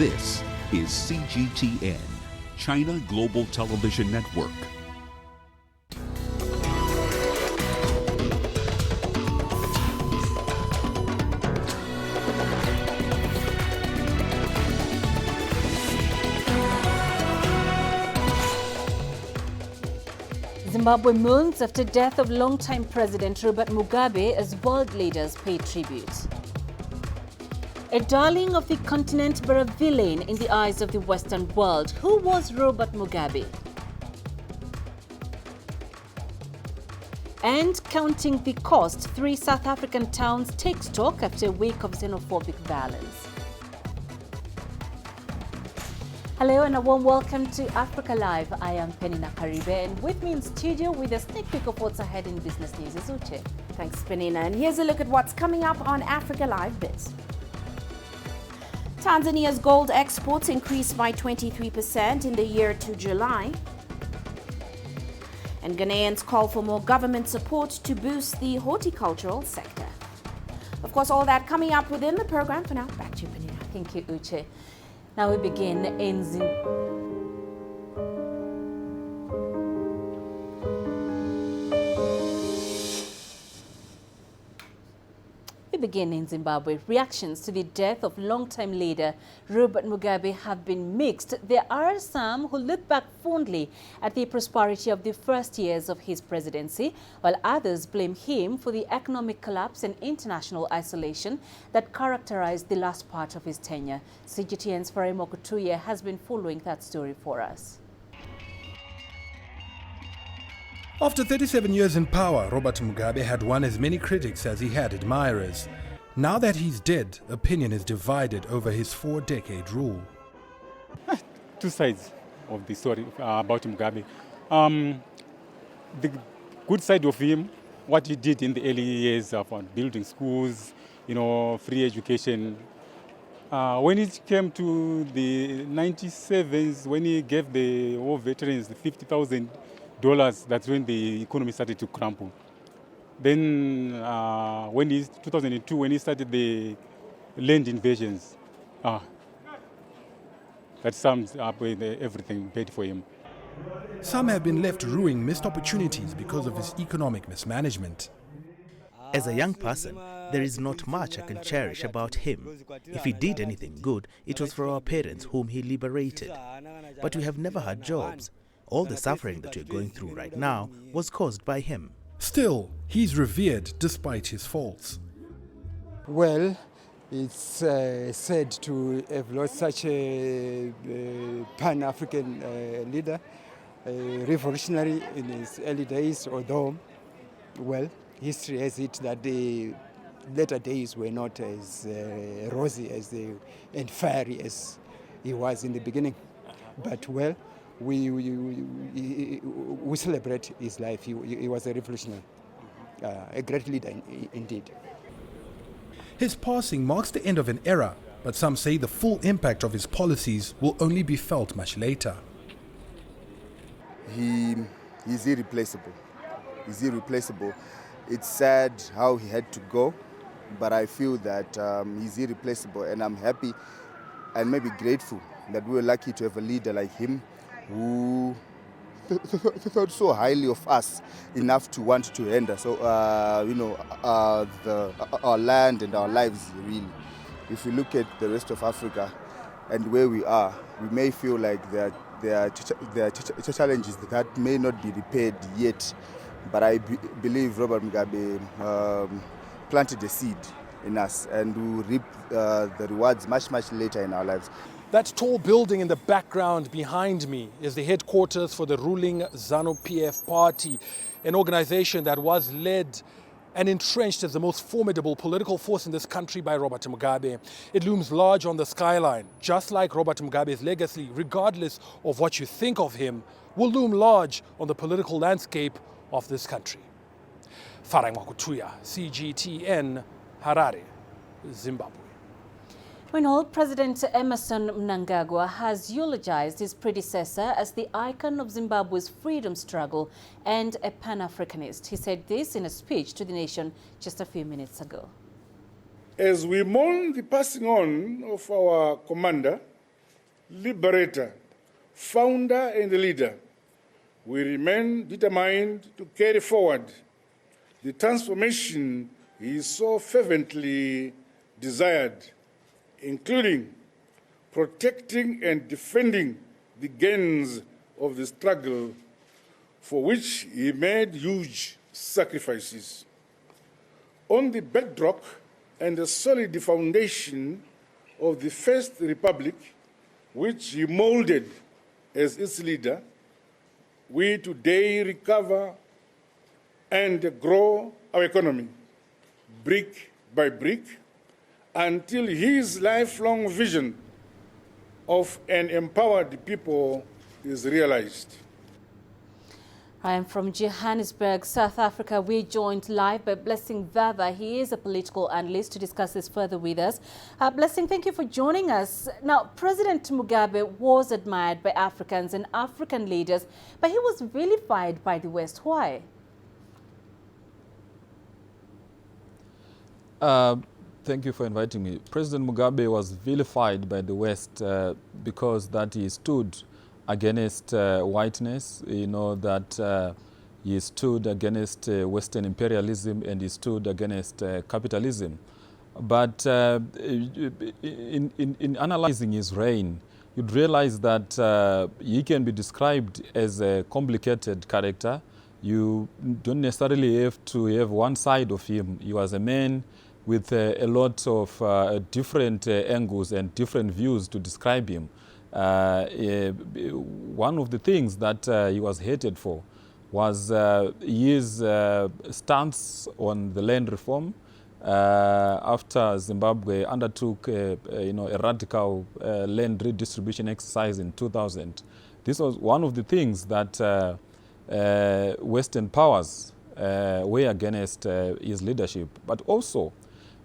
This is CGTN, China Global Television Network. Zimbabwe mourns after death of longtime President Robert Mugabe as world leaders pay tribute. A darling of the continent but a villain in the eyes of the Western world. Who was Robert Mugabe? And counting the cost, 3 South African towns take stock after a week of xenophobic violence. Hello and a warm welcome to Africa Live. I am Peninah Karibe, and with me in studio with a sneak peek of what's ahead in business news is Uche. Thanks, Peninah. And here's a look at what's coming up on Africa Live Biz. Tanzania's gold exports increased by 23% in the year to July. And Ghanaians call for more government support to boost the horticultural sector. Of course, all that coming up within the program. For now, back to you, Peninah. Thank you, Uche. Now we begin in Zimbabwe. Reactions to the death of longtime leader Robert Mugabe have been mixed. There are some who look back fondly at the prosperity of the first years of his presidency, while others blame him for the economic collapse and international isolation that characterized the last part of his tenure. CGTN's Faremo Kutuye has been following that story for us. After 37 years in power, Robert Mugabe had won as many critics as he had admirers. Now that he's dead, opinion is divided over his 4-decade rule. Two sides of the story about Mugabe. The good side of him, what he did in the early years of building schools, free education. When it came to the 97s, when he gave the war veterans the $50,000, that's when the economy started to crumble. Then, 2002, when he started the land invasions, that sums up with everything bad for him. Some have been left ruining missed opportunities because of his economic mismanagement. As a young person, there is not much I can cherish about him. If he did anything good, it was for our parents whom he liberated. But we have never had jobs. All the suffering that we're going through right now was caused by him. Still, he's revered despite his faults. Well, it's sad to have lost such a Pan-African leader, revolutionary in his early days, although, well, history has it that the later days were not as rosy and fiery as he was in the beginning. But, well, we celebrate his life. He was a revolutionary, a great leader indeed. His passing marks the end of an era, but some say the full impact of his policies will only be felt much later. He's irreplaceable. He's irreplaceable. It's sad how he had to go, but I feel that he's irreplaceable, and I'm happy and maybe grateful that we were lucky to have a leader like him who thought so highly of us enough to want to end us. So, our land and our lives, really. If you look at the rest of Africa and where we are, we may feel like there are challenges that may not be repaired yet. But I believe Robert Mugabe planted a seed in us, and we will reap the rewards much, much later in our lives. That tall building in the background behind me is the headquarters for the ruling ZANU-PF party, an organization that was led and entrenched as the most formidable political force in this country by Robert Mugabe. It looms large on the skyline, just like Robert Mugabe's legacy, regardless of what you think of him, will loom large on the political landscape of this country. Faremo Kutuye, CGTN, Harare, Zimbabwe. Meanwhile, President Emmerson Mnangagwa has eulogized his predecessor as the icon of Zimbabwe's freedom struggle and a Pan-Africanist. He said this in a speech to the nation just a few minutes ago. As we mourn the passing on of our commander, liberator, founder and leader, we remain determined to carry forward the transformation he so fervently desired, including protecting and defending the gains of the struggle for which he made huge sacrifices. On the bedrock and the solid foundation of the First Republic, which he molded as its leader, we today recover and grow our economy brick by brick until his lifelong vision of an empowered people is realized. I am from Johannesburg, South Africa. We're joined live by Blessing Vava. He is a political analyst to discuss this further with us. Blessing, thank you for joining us. Now, President Mugabe was admired by Africans and African leaders, but he was vilified by the West. Why? Thank you for inviting me. President Mugabe was vilified by the West because that he stood against whiteness, that he stood against Western imperialism and he stood against capitalism. But in analyzing his reign, you'd realize that he can be described as a complicated character. You don't necessarily have to have one side of him. He was a man with a lot of different angles and different views to describe him. One of the things that he was hated for was his stance on the land reform after Zimbabwe undertook a radical land redistribution exercise in 2000. This was one of the things that Western powers were against his leadership. But also,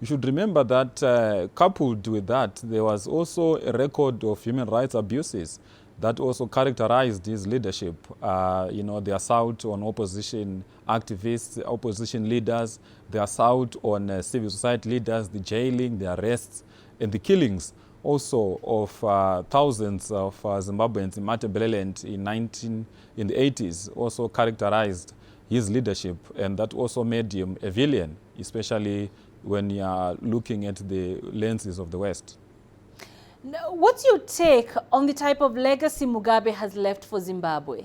you should remember that coupled with that, there was also a record of human rights abuses that also characterized his leadership. The assault on opposition activists, opposition leaders, the assault on civil society leaders, the jailing, the arrests, and the killings also of thousands of Zimbabweans in Matabeleland in the 80s also characterized his leadership, and that also made him a villain, especially when you are looking at the lenses of the West. Now, what's your take on the type of legacy Mugabe has left for Zimbabwe?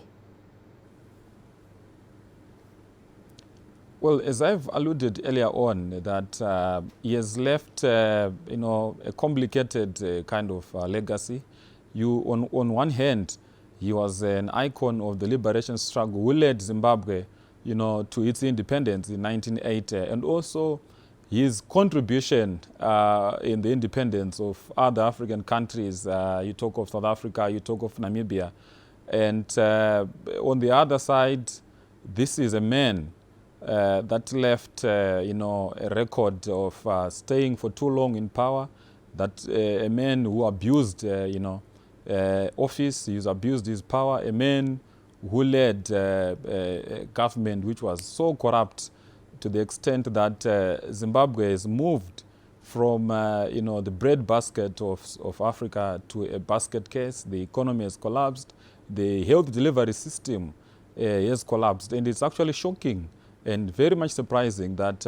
Well, as I've alluded earlier on, that he has left, a complicated kind of legacy. On one hand, he was an icon of the liberation struggle who led Zimbabwe, to its independence in 1980, and also his contribution in the independence of other African countries. You talk of South Africa, you talk of Namibia. And on the other side, this is a man that left, a record of staying for too long in power, that a man who abused, office, he's abused his power, a man who led a government which was so corrupt to the extent that Zimbabwe has moved from the breadbasket of Africa to a basket case. The economy has collapsed. The health delivery system has collapsed. And it's actually shocking and very much surprising that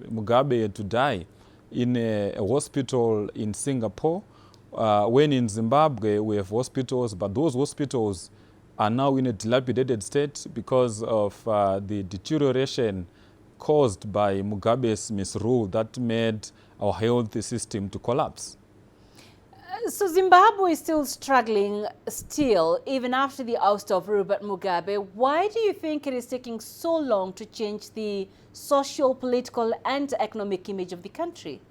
Mugabe had to die in a hospital in Singapore, when in Zimbabwe we have hospitals, but those hospitals are now in a dilapidated state because of the deterioration caused by Mugabe's misrule that made our health system to collapse. So Zimbabwe is still struggling, even after the oust of Robert Mugabe. Why do you think it is taking so long to change the social, political, and economic image of the country?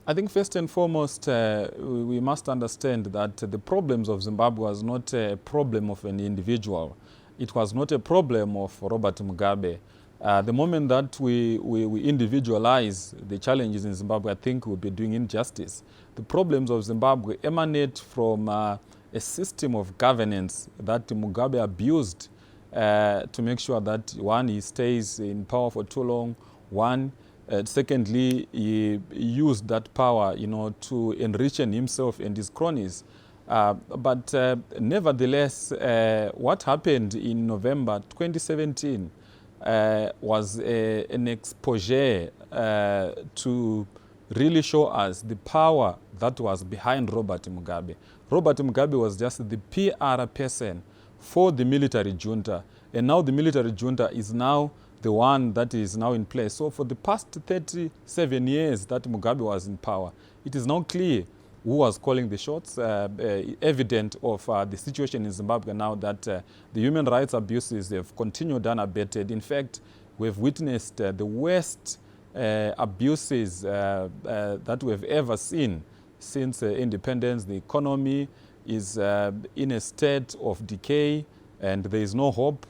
I think first and foremost, we must understand that the problems of Zimbabwe was not a problem of an individual. It was not a problem of Robert Mugabe. The moment that we individualize the challenges in Zimbabwe, I think we'll be doing injustice. The problems of Zimbabwe emanate from a system of governance that Mugabe abused to make sure that, one, he stays in power for too long, one, Secondly, he used that power, to enrich himself and his cronies. But nevertheless, what happened in November 2017 was an exposure to really show us the power that was behind Robert Mugabe. Robert Mugabe was just the PR person for the military junta, and now the military junta is now the one that is now in place. So for the past 37 years that Mugabe was in power, it is now clear who was calling the shots, evident of the situation in Zimbabwe now that the human rights abuses have continued unabated. In fact, we've witnessed the worst abuses that we've ever seen since independence. The economy is in a state of decay, and there is no hope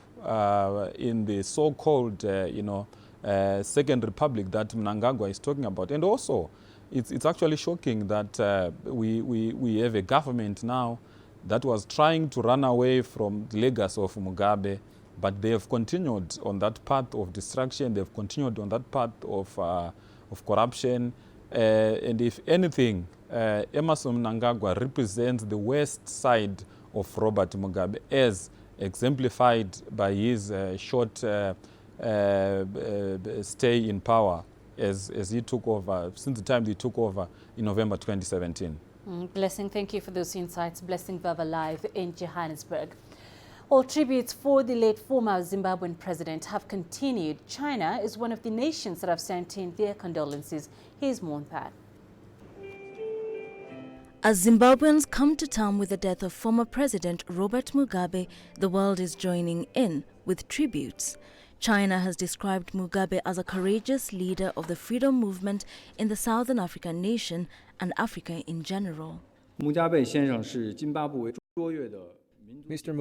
in the so-called, Second Republic that Mnangagwa is talking about. And also, it's actually shocking that we have a government now that was trying to run away from the legacy of Mugabe, but they have continued on that path of destruction. They've continued on that path of corruption. And if anything, Emmerson Mnangagwa represents the worst side of Robert Mugabe, as exemplified by his short stay in power as he took over, since the time he took over in November 2017. Blessing, thank you for those insights. Blessing Vava live in Johannesburg. All tributes for the late former Zimbabwean president have continued. China is one of the nations that have sent in their condolences. Here's more on that. As Zimbabweans come to terms with the death of former President Robert Mugabe, the world is joining in with tributes. China has described Mugabe as a courageous leader of the freedom movement in the Southern African nation and Africa in general. Mr.